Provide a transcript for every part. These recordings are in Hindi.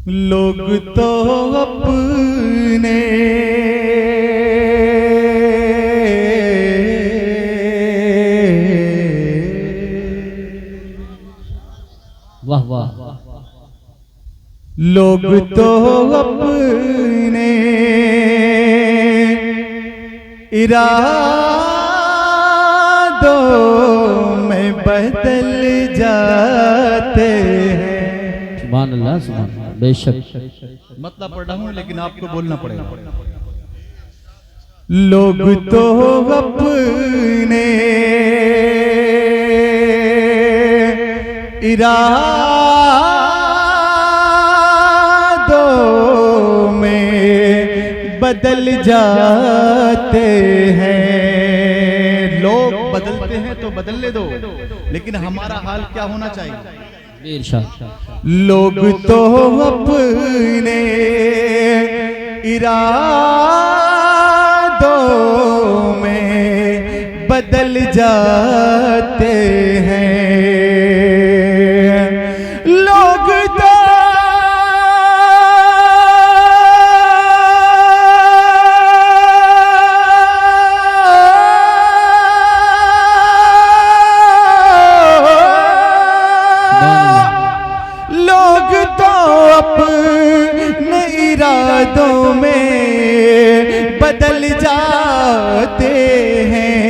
लोग तो अपने वाह वाह, लोग तो अपने इरादों में बदल जाते हैं। सुभान अल्लाह, सुभान अल्लाह। बेशक मतलब पढ़ रहा हूं लेकिन आपको बोलना पड़ेगा। लोग तो अपने इरादों में बदल जाते हैं। लोग बदलते हैं तो बदलने दो, लेकिन हमारा हाल क्या होना चाहिए? लोग तो अपने इरादों में बदल जाते हैं। लोग तो अपने इरादों में बदल जाते हैं।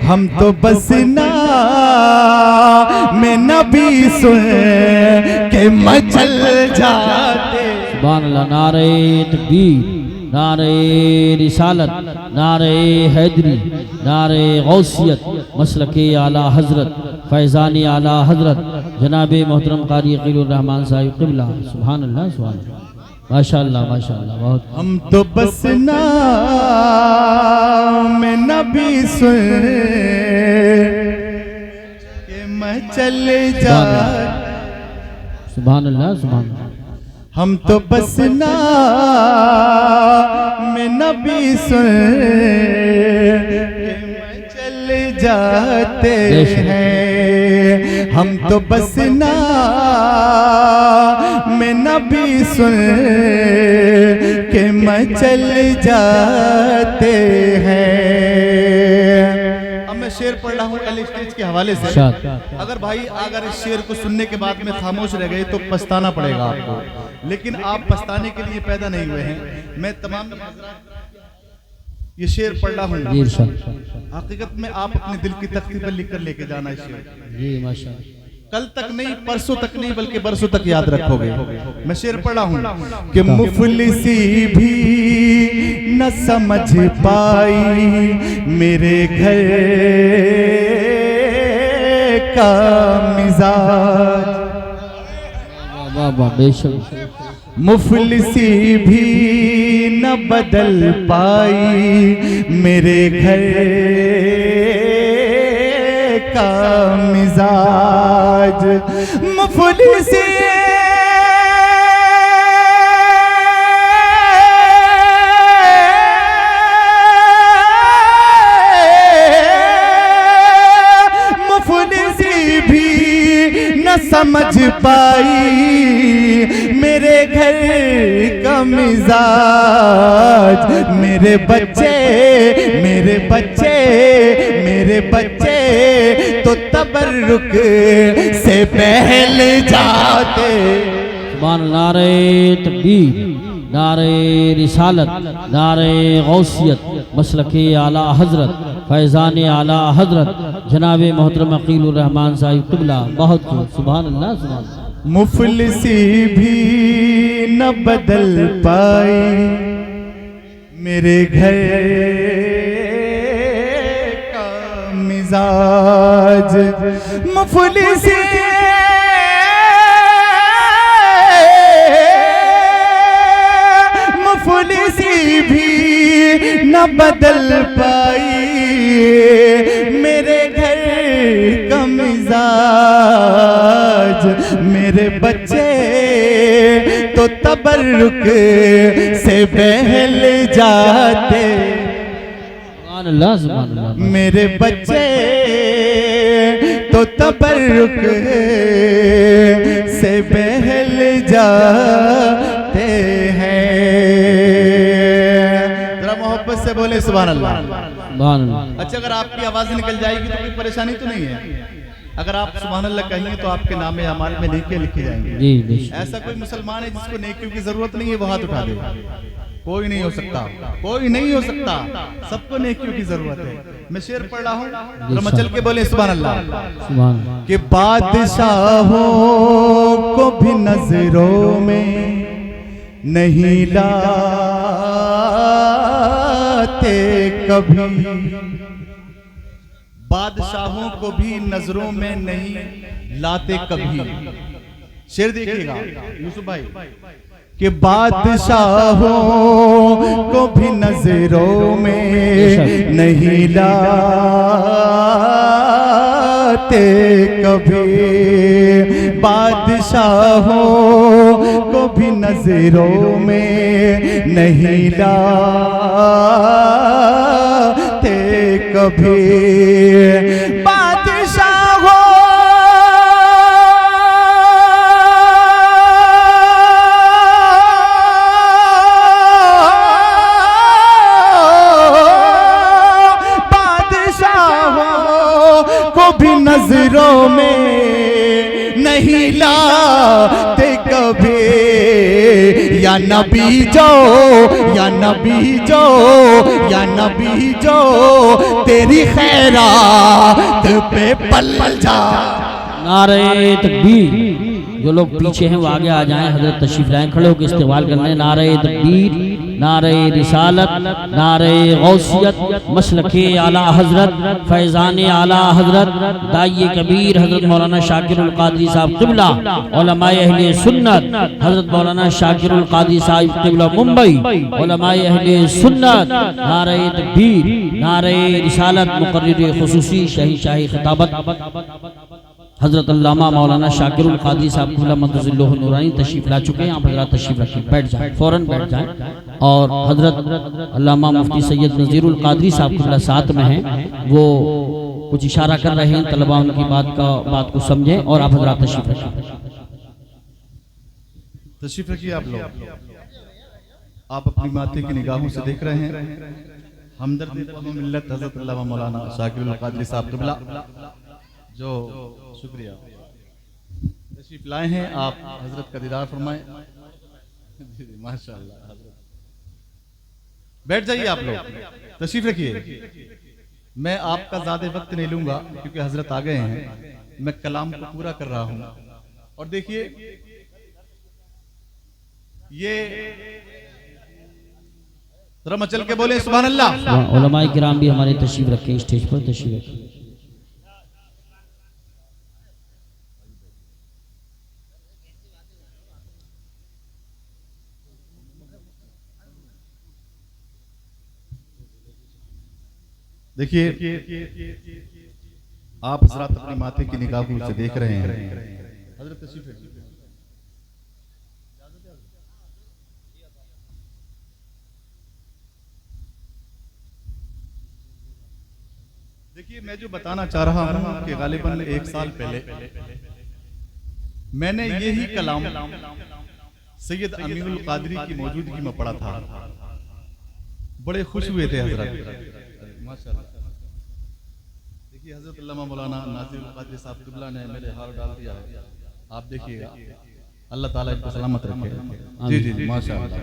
हम तो बस नाम नबी सुन के मचल जाते। सुभान अल्लाह। नारे तकबीर, नारे रिसालत, नारे हैदरी, नारे गौसियत, मसलके आला हजरत, फैज़ानी आला हजरत जनाब मोहतरम कारी अकीलुर रहमान साहिब क़िबला। सुभान अल्लाह, सुभान अल्लाह, माशाअल्लाह माशाअल्लाह। बहुत हम तो बस नाम नबी सुन के मचल जाते। सुभान अल्लाह, सुभान अल्लाह। हम तो बस नाम नबी सुन के मचल जाते हैं। हम तो बस नाम नबी सुन के मचल जाते हैं। अब मैं शेर पढ़ रहा हूँ एल स्टेज के हवाले से। अगर भाई अगर इस शेर को सुनने के बाद में खामोश रह गए तो पछताना पड़ेगा आपको, लेकिन आप पछताने के लिए पैदा नहीं हुए हैं। मैं तमाम ये शेर पढ़ रहा हूँ, हकीकत में आप अपने दिल की तख्ती पर लिख कर लेके जाना इस शेर। जी माशाअल्लाह। कल तक नहीं, परसों तक नहीं, बल्कि बरसों तक याद रखोगे। मैं शेर पढ़ा हूँ कि मुफलिसी भी न समझ पाई मेरे घर का मिजाज। बेशक मुफलिसी भी न बदल पाई मेरे घर का मिजाज। मुफलिसी मुफलिसी भी न समझ पाई मेरे घर का मिजाज। मेरे बच्चे मेरे बच्चे मेरे बच्चे तो तबर्रुक से बहल जाते। सुभान। नारे तकबीर, नारे रिसालत, नारे गौसियत, मसलके आला हजरत, फैज़ानी आला हजरत जनाब मोहतरम अकीलुर रहमान साहिब क़िबला। बहुत सुभान अल्लाह, सुभान अल्लाह। मुफलिसी भी न बदल पाई मेरे घर का मिजाज। मुफलिसी मुफलिसी भी न बदल पाई मेरे घर का मिजाज। मेरे बच्चे तो तबर्रुक से बहल जाते। सुभान अल्लाह, सुभान अल्लाह। मेरे बच्चे तो तो तबर्रुक से बहल जाते हैं। जरा मोहब्बत से बोले सुभान अल्लाह। सुभान अल्लाह। अच्छा, अगर आपकी आवाज निकल जाएगी तो कोई परेशानी तो नहीं है? अगर आप सुभान अल्लाह कहेंगे तो आपके नाम अमाल में नेकियां लिखी जाएंगी। जी बेशक। ऐसा कोई मुसलमान है जिसको नेकियों की जरूरत नहीं है, वो हाथ उठा दे। कोई नहीं हो सकता, कोई नहीं हो सकता, सबको नेकियों की जरूरत है। मैं शेर पढ़ रहा हूँ, जरा चल के बोले सुभान अल्लाह। सुभान कि बादशाहों को भी नजरों में नहीं लाते कभी, बादशाहों को भी नजरों में नहीं लाते कभी। शेर देखिएगा यूसुफ भाई, कि बादशाहों को भी नजरों में नहीं लाते कभी, बादशाहों को भी नजरों में नहीं लाते कभी, बादशाहों नजरों में नहीं लाते कभी, या नबी जो, या नबी जो, या नबी जो तेरी खैरात पे पल जा। नारे तकबीर। जो लोग पीछे हैं वो आगे आ जाएं, हजरत तशरीफ लाएं, खड़े होकर इस्तेमाल कर लें। नारे तकबीर, नारे रिसालत, नारे गौसियत, मसलके आला हजरत, फैज़ान आला हजरत, दाई कबीर हजरत मौलाना शाकिरुल कादरी साहब क़िबला, उलमाए अहले सुन्नत हजरत मौलाना शाकिरुल कादरी साहब क़िबला मुंबई, उलमाए अहले सुन्नत, नारे तकबीर, नारे रिसालत, मुकर्रिर खुसूसी शाही खिताबत हजरत अल्लामा मौलाना शाकिरुल कादरी साहब क़िबला मदज़िल्लुहु नूरानी तशरीफ ला चुके हैं। आप हजरात तशरीफ रखिए, बैठ जाएं, फौरन बैठ जाएं। और हजरत अल्लामा मुफ्ती सैयद नज़ीरुल कादरी साहब क़िबला साथ में हैं, वो कुछ इशारा कर रहे हैं, तलबा उनकी बात को समझें और आप हजरात तशरीफ रखिए। तशरीफ रखिए आप लोग। आप अपनी माथे की निगाहों से देख रहे हैं हमदर्द मिल्लत हजरत अल्लामा मौलाना शाकिरुल कादरी साहब क़िबला, जो शुक्रिया तशरीफ लाए हैं। आप हजरत का दीदार फरमाएं। माशाअल्लाह, बैठ जाइए आप लोग, तशरीफ रखिए। मैं आपका ज्यादा वक्त नहीं लूंगा क्योंकि हजरत आ गए हैं। मैं कलाम को पूरा कर रहा हूं। और देखिए, ये जरा मचल के बोले सुभान अल्लाह। उलमाए किराम भी हमारे तशरीफ रखें, स्टेज पर तशरीफ रखें। देखिए, आप हजरत अपनी माथे की निगाहों से देख रहे हैं। हजरत तशरीफ रखिए। देखिए, मैं जो बताना चाह रहा हूं कि गालिबन 1 साल पहले मैंने यही कलाम सैयद अमीरुल कादरी की मौजूदगी में पढ़ा था। बड़े खुश हुए थे हजरत, माशाअल्लाह। देखिए, हजरत अल्लामा मौलाना नाज़िरुल कादरी साहब क़िबला ने मेरे हार डाल दिया है। आप देखिएगा, अल्लाह ताला इनको सलामत रखे। जी जी जी, माशाअल्लाह।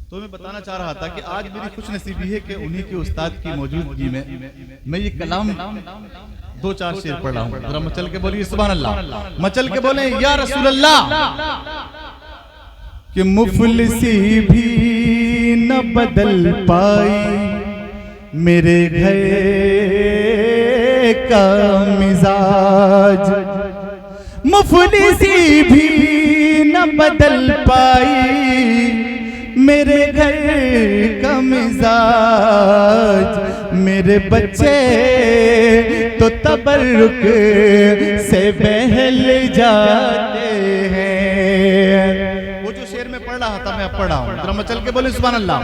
तो मैं बताना चाह रहा था कि आज मेरी खुश नसीबी है कि उन्हीं के उस्ताद की मौजूदगी में मैं ये कलाम 2-4 शेर पढ़ रहा हूँ। जरा मचल के बोलिए सुभान अल्लाह, मचल के बोले या रसूल अल्लाह। कि मुफलिसी भी न बदल पाई मेरे घर का मिजाज, मुफलिसी भी न बदल पाई मेरे घर का मिजाज, मेरे बच्चे तो तबर्रुक से बहल जाते हैं। वो जो शेर में पढ़ रहा था मैं अब पढ़ रहा हूँ। जरा मचल के बोले सुभान अल्लाह।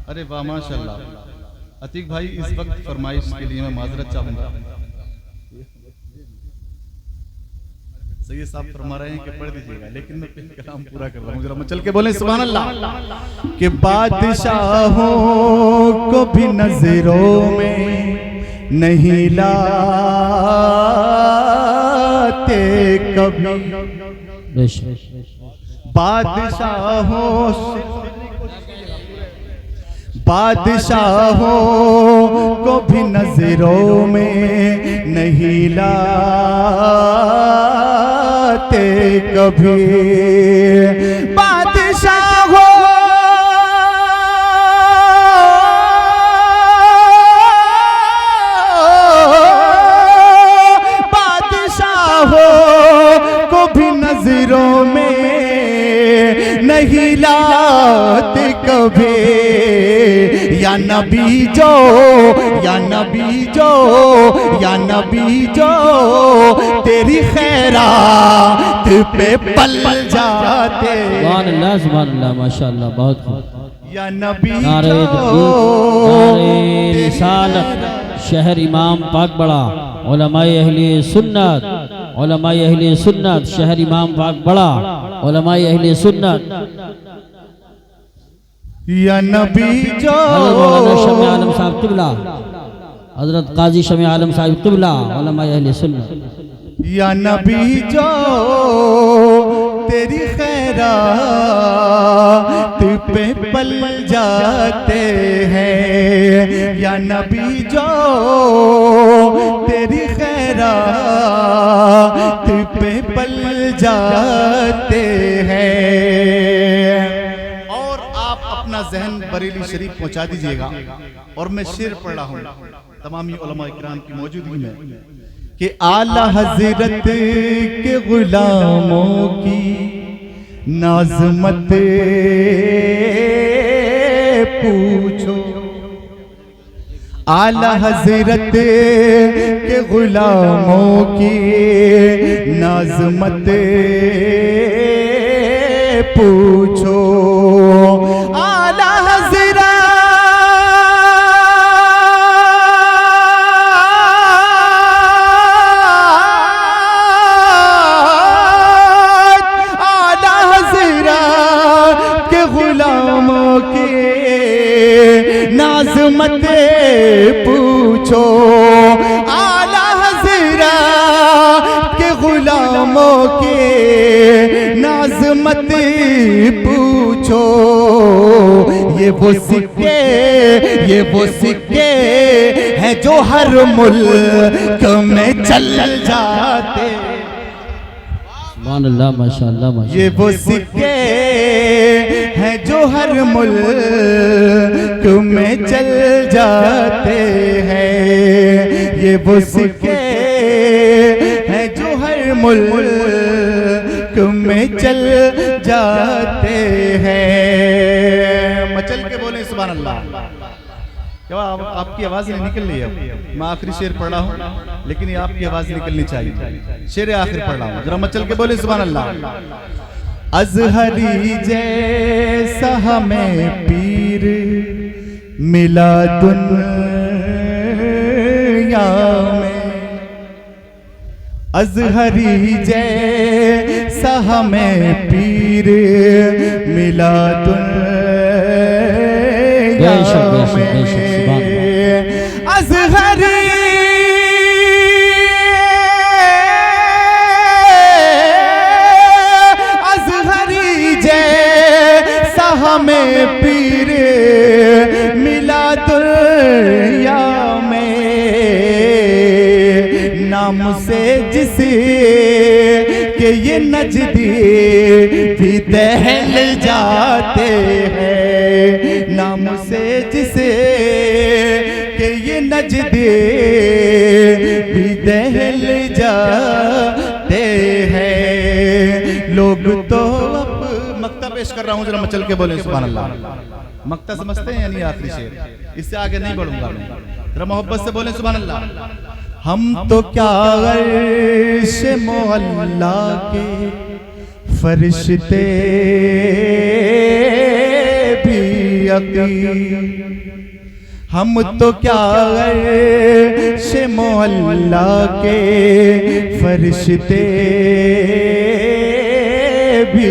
अरे वाह, माशाअल्लाह। अतीक भाई, इस वक्त फरमाइश के लिए मैं माजरत चाहूंगा। सैयद साहब फरमा रहे हैं कि पढ़ दीजिएगा, लेकिन मैं पहले कलाम पूरा कर रहा हूँ, जरा मचल के बोले सुभान अल्लाह। कि बादशाहों को भी नजरों में नहीं लाते कभी, बादशाहों को भी नजरों में नहीं लाते कभी, बादशाहों को भी नजरों में नहीं लाते कभी। या नबी जो, या नबी जो, या नबी जो तेरी खैरात पे पल जाते। सुभान अल्लाह माशाअल्लाह, बहुत खूब। या नबी नारे रिसालत, शहर इमाम पाक बड़ा, उलमाए अहले सुन्नत, उलमाए अहले सुन्नत, शहर इमाम पाक बड़ा, उलमाए अहले सुन्नत। या नबी जो शमी आलम साहब क़िबला, हजरत काजी शमी आलम साहब क़िबला, उलमाए अहले सुन्नत। या नबी जो तेरी खैरात पे पल जाते हैं, या नबी जो तेरी खैरात पे पल जाते हैं। और आप अपना जहन बरेली शरीफ पहुंचा दीजिएगा, और मैं शेर पढ़ रहा हूँ तमामी उलमा इकराम की मौजूदगी में कि आला हजरत के गुलामों की नाज़मत पूछो, आला हजरत के गुलामों की नाज़मत पूछो। आला हजरत नाज़मत पूछो, आला हज़रत के गुलामों के नाज़मत पूछो। ये वो सिक्के हैं जो हर मुल्क में चल जाते। सुभान अल्लाह माशाअल्लाह माशाअल्लाह। ये वो सिक्के हैं जो हर मुल्क में चल जाते हैं, ये वो सिक्के हैं जो हर मुल्क में चल जाते हैं। मचल के बोले सुभान अल्लाह। क्या आपकी आवाज नहीं निकल रही है? मैं आखिरी शेर पढ़ रहा हूँ, लेकिन ये आपकी आवाज निकलनी चाहिए। शेर आखिर पढ़ रहा हूँ, जरा मचल के बोले सुभान अल्लाह। अज़हरी जैसा हमें पीर मिला दुनिया में, अज़हरी जैसा हमें पीर मिला दुनिया में। अज़हरी हमें पीर मिला दुनिया में, नाम से जिसे के ये नजदी भी दहल जाते हैं, नाम से जिसे के ये नजदी भी दहल जाते हैं। लोग तो मक्ता पेश कर रहा हूँ, जरा मचल के बोले सुभान अल्लाह। मक्ता समझते हैं यानी आखिरी शेर, इससे आगे नहीं बढ़ूंगा मैं, जरा मोहब्बत से बोले सुभान अल्लाह। हम तो क्या अर्श मोहल्ला के फरिश्ते भी यकीन, हम तो क्या अर्श मोहल्ला के फरिश्ते भी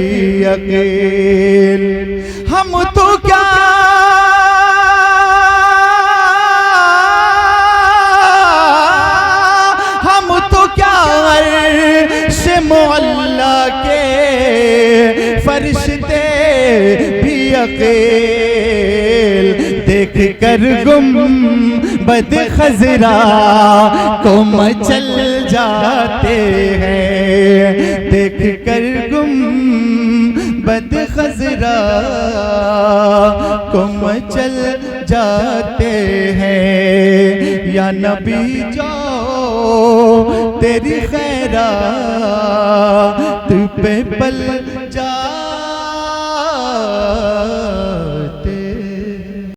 अकेल, हम तो क्या अर्श मोहल्ला के फरिश्ते भी अकेल, देख कर गुंबद खजरा को मचल जाते हैं, देख कर गुंबद खजरा को मचल जाते हैं। या नबी जो तेरी खैरात पे पल